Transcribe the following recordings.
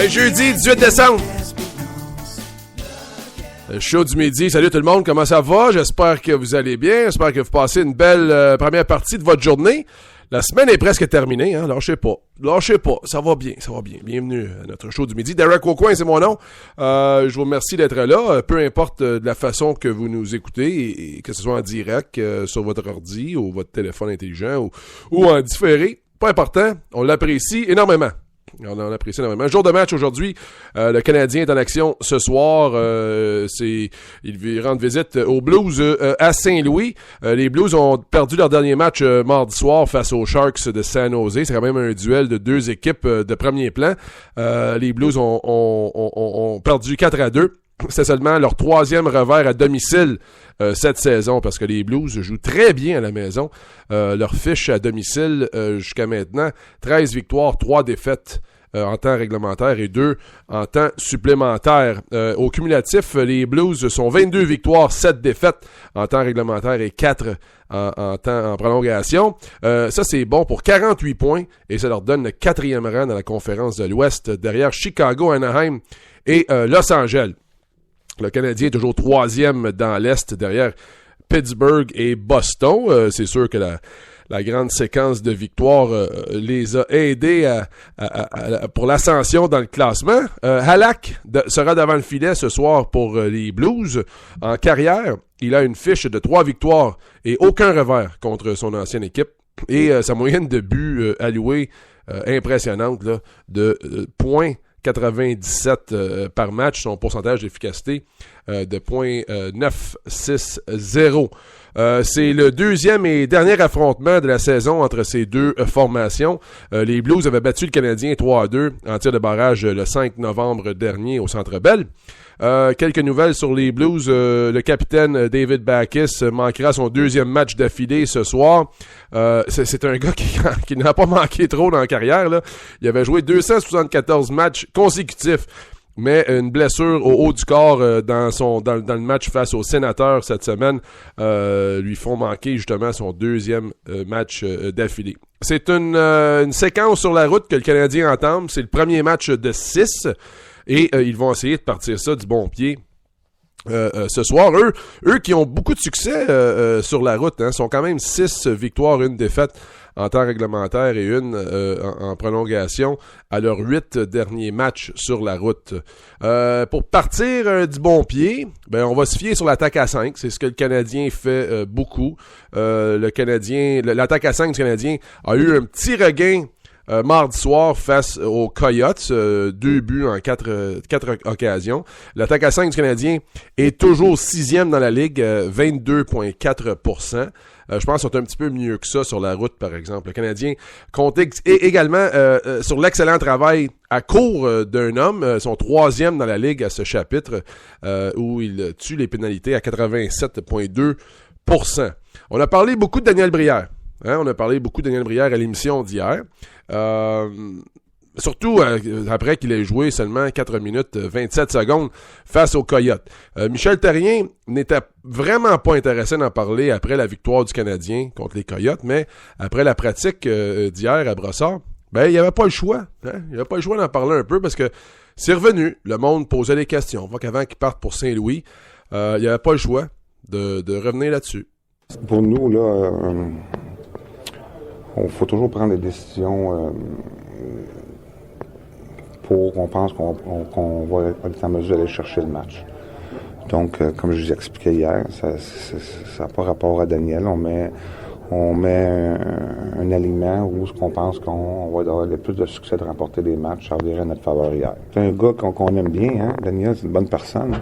Jeudi 18 décembre. Le show du midi. Salut tout le monde, comment ça va? J'espère que vous allez bien. J'espère que vous passez une belle première partie de votre journée. La semaine est presque terminée, hein? Lâchez pas, ça va bien. Bienvenue à notre show du midi. Derek Aucoin, c'est mon nom. Je vous remercie d'être là. Peu importe de la façon que vous nous écoutez, et que ce soit en direct, sur votre ordi ou votre téléphone intelligent ou en différé. Pas important, on l'apprécie énormément. On apprécie énormément. Jour de match aujourd'hui. Le Canadien est en action ce soir. Il rend visite aux Blues à Saint-Louis. Les Blues ont perdu leur dernier match mardi soir face aux Sharks de San Jose. C'est quand même un duel de deux équipes de premier plan. Les Blues ont perdu 4-2. C'est seulement leur troisième revers à domicile cette saison parce que les Blues jouent très bien à la maison. Leur fiche à domicile jusqu'à maintenant, 13 victoires, 3 défaites en temps réglementaire et 2 en temps supplémentaire. Au cumulatif, les Blues sont 22 victoires, 7 défaites en temps réglementaire et 4 en prolongation. Ça, c'est bon pour 48 points et ça leur donne le 4e rang dans la conférence de l'Ouest derrière Chicago, Anaheim et Los Angeles. Le Canadien est toujours 3e dans l'Est derrière Pittsburgh et Boston. C'est sûr que la grande séquence de victoires les a aidés pour l'ascension dans le classement. Halak sera devant le filet ce soir pour les Blues. En carrière, il a une fiche de 3 victoires et aucun revers contre son ancienne équipe. Et sa moyenne de buts alloués impressionnante là, de points 97 par match, son pourcentage d'efficacité de .960. C'est le deuxième et dernier affrontement de la saison entre ces deux formations. Les Blues avaient battu le Canadien 3-2 en tir de barrage le 5 novembre dernier au Centre Bell. Quelques nouvelles sur les Blues. Le capitaine David Backes manquera son deuxième match d'affilée ce soir. C'est un gars qui n'a pas manqué trop dans la carrière, là. Il avait joué 274 matchs consécutifs. Mais une blessure au haut du corps dans le match face aux Sénateurs cette semaine lui font manquer justement son deuxième match d'affilée. C'est une séquence sur la route que le Canadien entame. C'est le premier match de 6 et ils vont essayer de partir ça du bon pied. Ce soir, eux qui ont beaucoup de succès sur la route, sont quand même 6 victoires, 1 défaite en temps réglementaire et 1 en prolongation à leurs 8 derniers matchs sur la route. Pour partir du bon pied, on va se fier sur l'attaque à 5. C'est ce que le Canadien fait beaucoup. L'attaque à 5 du Canadien a eu un petit regain mardi soir face aux Coyotes, 2 buts en 4 occasions. L'attaque à 5 du Canadien est toujours 6e dans la Ligue, 22,4%. Je pense qu'ils sont un petit peu mieux que ça sur la route, par exemple. Le Canadien compte également sur l'excellent travail à court d'un homme. Ils sont 3e dans la Ligue à ce chapitre où il tue les pénalités à 87,2%. On a parlé beaucoup de Daniel Brière. On a parlé beaucoup de Daniel Brière à l'émission d'hier. Surtout après qu'il ait joué seulement 4 minutes 27 secondes face aux Coyotes. Michel Therrien n'était vraiment pas intéressé d'en parler après la victoire du Canadien contre les Coyotes, mais après la pratique d'hier à Brossard, il n'y avait pas le choix. Il n'y avait pas le choix d'en parler un peu parce que c'est revenu. Le monde posait des questions. On voit qu'avant qu'il parte pour Saint-Louis, il n'y avait pas le choix de revenir là-dessus. Pour nous, là, il faut toujours prendre des décisions on pense qu'on va être en mesure d'aller chercher le match. Donc, comme je vous expliquais hier, ça n'a pas rapport à Daniel. On met un aliment où on pense qu'on va avoir le plus de succès de remporter des matchs. Ça virait à notre faveur hier. C'est un gars qu'on aime bien, Daniel, c'est une bonne personne.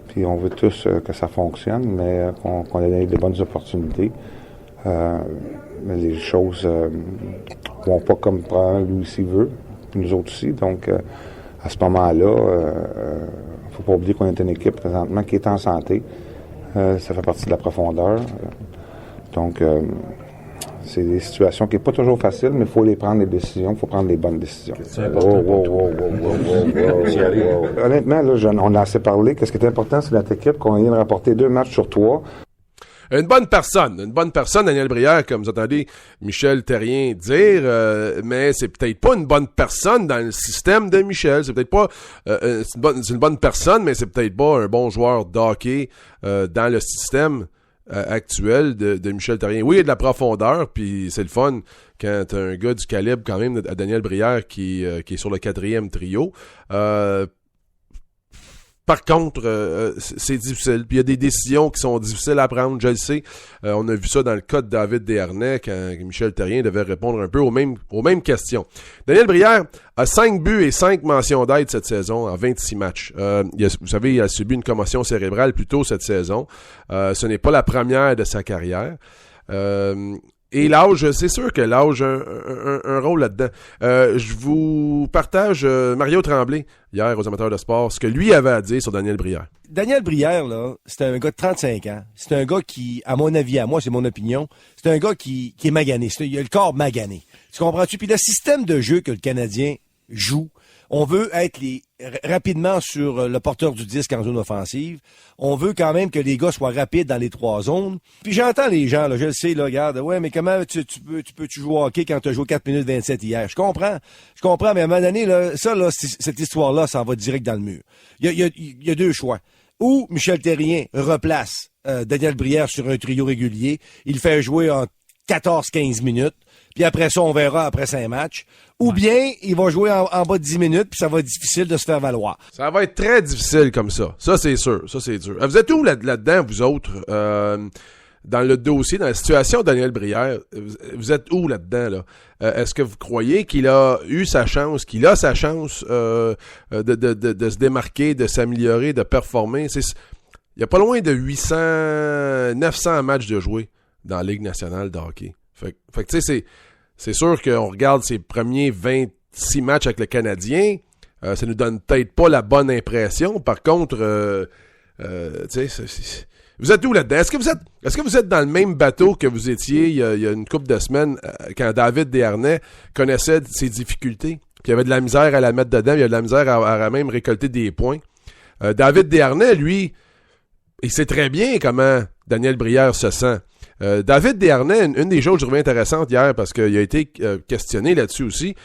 Puis on veut tous que ça fonctionne, mais qu'on ait donné des bonnes opportunités. Mais les choses vont pas comme probablement lui aussi veut. Nous autres aussi. Donc, à ce moment-là, faut pas oublier qu'on est une équipe présentement qui est en santé. Ça fait partie de la profondeur. Donc, c'est des situations qui n'est pas toujours facile, mais il faut les prendre les décisions, il faut prendre les bonnes décisions. Honnêtement, là, on a assez parlé. Qu'est-ce qui est important, c'est notre équipe, qu'on vient de rapporter 2 matchs sur 3. une bonne personne. Une bonne personne, Daniel Brière, comme vous entendez Michel Therrien dire, mais c'est peut-être pas une bonne personne dans le système de Michel. C'est peut-être pas c'est une bonne personne, mais c'est peut-être pas un bon joueur de hockey dans le système actuel de Michel Therrien. Oui, il y a de la profondeur, puis c'est le fun quand t'as un gars du calibre quand même de Daniel Brière qui est sur le 4e trio. Par contre, c'est difficile. Puis il y a des décisions qui sont difficiles à prendre, je le sais. On a vu ça dans le cas de David Desharnais quand Michel Therrien devait répondre un peu aux mêmes questions. Daniel Brière a 5 buts et 5 mentions d'aide cette saison en 26 matchs. Vous savez, il a subi une commotion cérébrale plus tôt cette saison. Ce n'est pas la première de sa carrière. Et l'âge, c'est sûr que l'âge a un rôle là-dedans. Je vous partage Mario Tremblay, hier aux amateurs de sport, ce que lui avait à dire sur Daniel Brière. Daniel Brière, là, c'est un gars de 35 ans. C'est un gars qui, à mon avis, à moi, c'est mon opinion, c'est un gars qui est magané. Il a le corps magané. Tu comprends-tu? Puis le système de jeu que le Canadien joue, on veut être rapidement sur le porteur du disque en zone offensive. On veut quand même que les gars soient rapides dans les 3 zones. Puis j'entends les gens, là, je le sais, là, regarde, ouais, mais comment tu peux jouer au hockey quand tu as joué 4 minutes 27 hier? Je comprends, mais à un moment donné, là, ça, là, cette histoire-là, ça en va direct dans le mur. Il y a 2 choix. Ou Michel Therrien replace Daniel Brière sur un trio régulier, il fait jouer en 14-15 minutes, puis après ça, on verra après 5 matchs. Ou bien, il va jouer en bas de 10 minutes, puis ça va être difficile de se faire valoir. Ça va être très difficile comme ça. Ça, c'est sûr. Ça, c'est dur. Vous êtes où là-dedans, vous autres, dans le dossier, dans la situation de Daniel Brière? Vous êtes où là-dedans, là? Est-ce que vous croyez qu'il a eu sa chance, qu'il a sa chance de se démarquer, de s'améliorer, de performer? Il y a pas loin de 900 matchs de jouer dans la Ligue nationale de hockey. Fait que tu sais, c'est sûr qu'on regarde ses premiers 26 matchs avec le Canadien, ça nous donne peut-être pas la bonne impression. Par contre, tu sais, vous êtes où là-dedans? Est-ce que vous êtes dans le même bateau que vous étiez il y a une couple de semaines quand David Desharnais connaissait ses difficultés? Puis il y avait de la misère à la mettre dedans, il y a de la misère à même récolter des points. David Desharnais, lui, il sait très bien comment Daniel Brière se sent. David Desharnais, une des choses que je trouvais intéressante hier, parce qu'il a été questionné là-dessus aussi,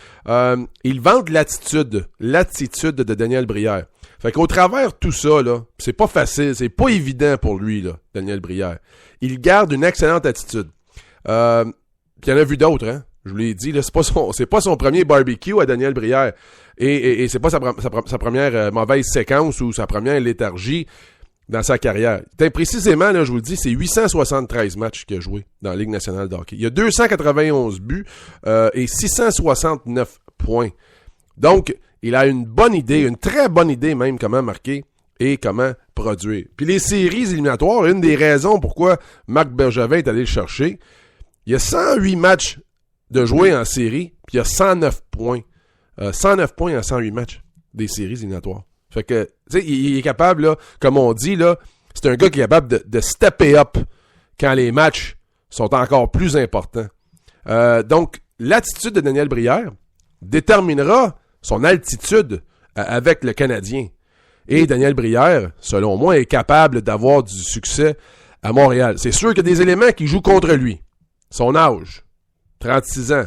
il vante l'attitude de Daniel Brière. Fait qu'au travers de tout ça, là, c'est pas facile, c'est pas évident pour lui, là, Daniel Brière. Il garde une excellente attitude. Puis il y en a vu d'autres, hein. Je vous l'ai dit, là, c'est pas son premier barbecue à Daniel Brière. Et c'est pas sa première mauvaise séquence ou sa première léthargie dans sa carrière. Précisément, là, je vous le dis, c'est 873 matchs qu'il a joué dans la Ligue nationale de hockey. Il y a 291 buts et 669 points. Donc, il a une bonne idée, une très bonne idée même, comment marquer et comment produire. Puis les séries éliminatoires, une des raisons pourquoi Marc Bergevin est allé le chercher, il y a 108 matchs de jouer en série, puis il y a 109 points. 109 points en 108 matchs des séries éliminatoires. Fait que, tu sais, il est capable, là, comme on dit, là, c'est un gars qui est capable de stepper up quand les matchs sont encore plus importants. Donc, l'attitude de Daniel Brière déterminera son altitude avec le Canadien. Et Daniel Brière, selon moi, est capable d'avoir du succès à Montréal. C'est sûr qu'il y a des éléments qui jouent contre lui. Son âge, 36 ans.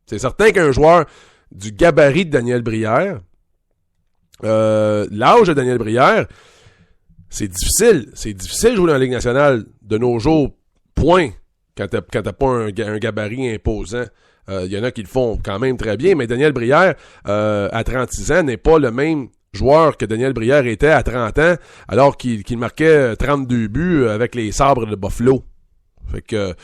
C'est certain qu'un joueur du gabarit de Daniel Brière, l'âge de Daniel Brière, c'est difficile. C'est difficile de jouer dans la Ligue nationale de nos jours, point, quand t'as pas un gabarit imposant. Il y en a qui le font quand même très bien, mais Daniel Brière, à 36 ans, n'est pas le même joueur que Daniel Brière était à 30 ans, alors qu'il marquait 32 buts avec les Sabres de Buffalo. Fait que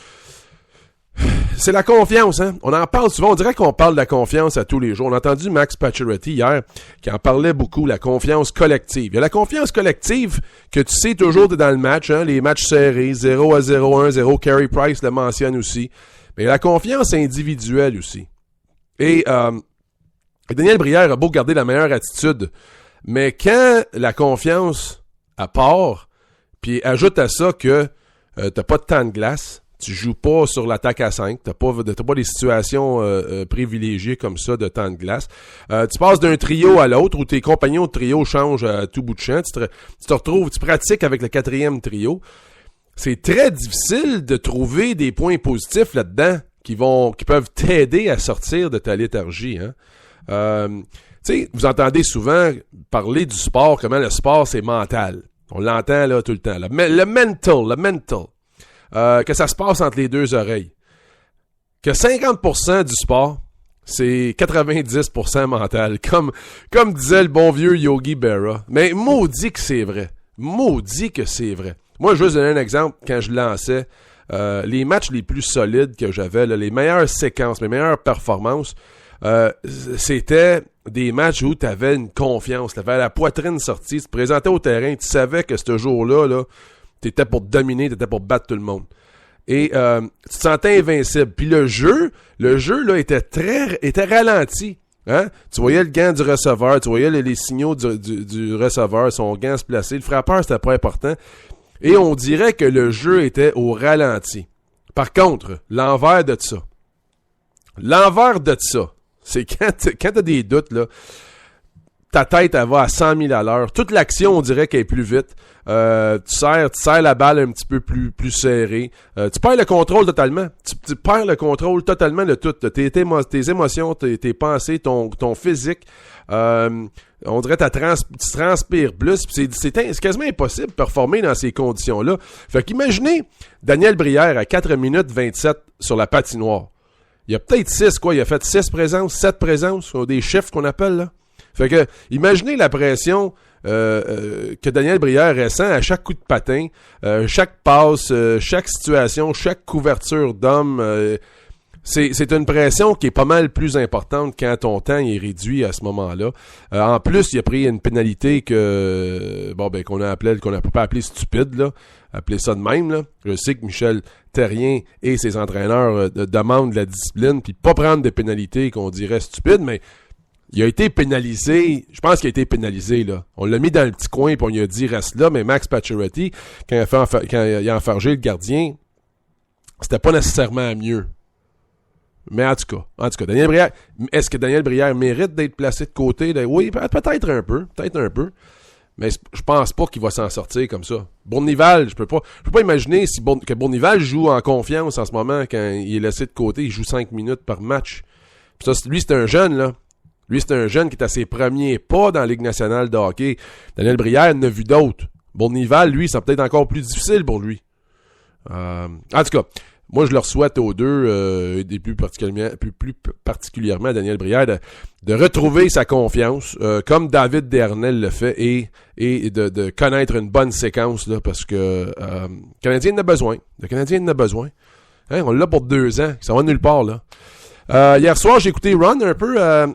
c'est la confiance, hein. On en parle souvent, on dirait qu'on parle de la confiance à tous les jours. On a entendu Max Pacioretty hier qui en parlait beaucoup, la confiance collective. Il y a la confiance collective que tu sais toujours t'es dans le match, hein, les matchs serrés, 0-0, 1-0, Carey Price le mentionne aussi. Mais la confiance individuelle aussi. Et Daniel Brière a beau garder la meilleure attitude, mais quand la confiance à part, puis ajoute à ça que t'as pas de temps de glace, Tu joues pas sur l'attaque à 5. T'as pas des situations privilégiées comme ça de temps de glace. Tu passes d'un trio à l'autre où tes compagnons de trio changent à tout bout de champ. Tu te retrouves, tu pratiques avec le 4e trio. C'est très difficile de trouver des points positifs là-dedans qui peuvent t'aider à sortir de ta léthargie. Hein? Tu sais, vous entendez souvent parler du sport, comment le sport c'est mental. On l'entend là tout le temps. Le mental. Que ça se passe entre les deux oreilles. Que 50% du sport, c'est 90% mental. Comme disait le bon vieux Yogi Berra. Mais maudit que c'est vrai. Maudit que c'est vrai. Moi, je vais vous donner un exemple. Quand je lançais les matchs les plus solides que j'avais, là, les meilleures séquences, mes meilleures performances, c'était des matchs où tu avais une confiance, tu avais la poitrine sortie, tu te présentais au terrain, tu savais que ce jour-là, là, tu étais pour dominer, tu étais pour battre tout le monde. Et tu te sentais invincible. Puis le jeu là était ralenti. Hein? Tu voyais le gant du receveur, tu voyais les signaux du receveur, son gant se placer. Le frappeur, c'était pas important. Et on dirait que le jeu était au ralenti. Par contre, l'envers de ça, c'est quand t'as des doutes, là, ta tête, elle va à 100 000 à l'heure. Toute l'action, on dirait qu'elle est plus vite. Tu serres la balle un petit peu plus serrée. Tu perds le contrôle totalement. Tu perds le contrôle totalement de tout. Tes émotions, tes pensées, ton physique. On dirait que tu transpires plus. C'est quasiment impossible de performer dans ces conditions-là. Fait qu'imaginez Daniel Brière à 4 minutes 27 sur la patinoire. Il y a peut-être 6, quoi. Il a fait 6 présences, 7 présences, des chiffres qu'on appelle, là. Fait que, imaginez la pression que Daniel Brière ressent à chaque coup de patin, chaque passe, chaque situation, chaque couverture d'homme. C'est une pression qui est pas mal plus importante quand ton temps est réduit à ce moment-là. En plus, il a pris une pénalité qu'on a pas appelé stupide, là. Appeler ça de même, là. Je sais que Michel Therrien et ses entraîneurs demandent de la discipline, puis pas prendre des pénalités qu'on dirait stupides, mais il a été pénalisé. Je pense qu'il a été pénalisé, là. On l'a mis dans le petit coin, puis on lui a dit reste là, mais Max Pacioretty, quand il a enfargé le gardien, c'était pas nécessairement mieux. Mais en tout cas, Daniel Brière, est-ce que Daniel Brière mérite d'être placé de côté? Oui, peut-être un peu. Mais je pense pas qu'il va s'en sortir comme ça. Bournival, je peux pas imaginer que Bournival joue en confiance en ce moment quand il est laissé de côté, il joue 5 minutes par match. Puis ça, lui, c'est un jeune, là. Lui, c'est un jeune qui est à ses premiers pas dans la Ligue nationale de hockey. Daniel Brière en a vu d'autres. Bournival, lui, c'est peut-être encore plus difficile pour lui. En tout cas, moi, je leur souhaite aux deux, et plus particulièrement à Daniel Brière, de retrouver sa confiance, comme David Desharnais le fait, et de connaître une bonne séquence, là, parce que le Canadien en a besoin. Le Canadien en a besoin. Hein, on l'a pour 2 ans. Ça va nulle part, là. Hier soir, j'ai écouté Ron un peu à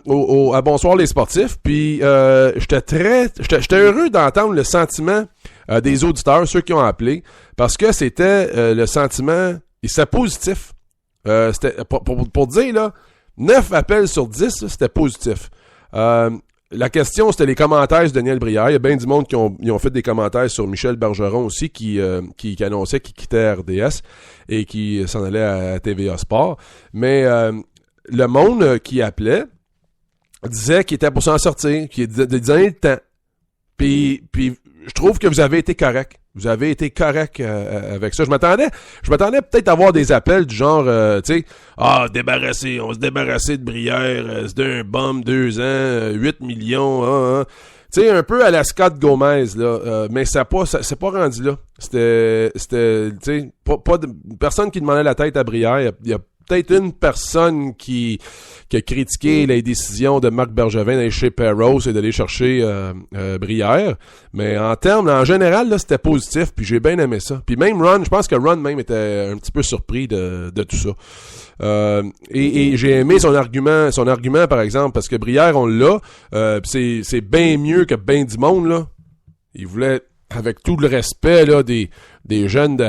Bonsoir les sportifs, puis j'étais heureux d'entendre le sentiment des auditeurs, ceux qui ont appelé, parce que c'était le sentiment, et c'est positif. C'était pour dire, là, 9 appels sur 10, là, c'était positif. La question, c'était les commentaires de Daniel Brière. Il y a bien du monde qui ont fait des commentaires sur Michel Bergeron aussi, qui annonçait qu'il quittait RDS et qui s'en allait à TVA Sport. Mais le monde qui appelait disait qu'il était pour s'en sortir, qu'il disait le temps. Puis je trouve que vous avez été correct. Vous avez été correct avec ça. Je m'attendais peut-être à avoir des appels du genre, tu sais, on va se débarrasser de Brière, c'était un bum, 2 ans, 8 millions, tu sais, un peu à la Scott Gomez, là, mais c'est pas rendu là. C'était, tu sais, pas de, personne qui demandait la tête à Brière. Il y a peut-être une personne qui a critiqué les décisions de Marc Bergevin d'aller chez Perros et d'aller chercher Brière. Mais en général, là, c'était positif, puis j'ai bien aimé ça. Puis même Ron, je pense que Ron même était un petit peu surpris de tout ça. Et j'ai aimé son argument, par exemple, parce que Brière, on l'a, c'est bien mieux que ben du monde, là. Il voulait, avec tout le respect, là, des jeunes de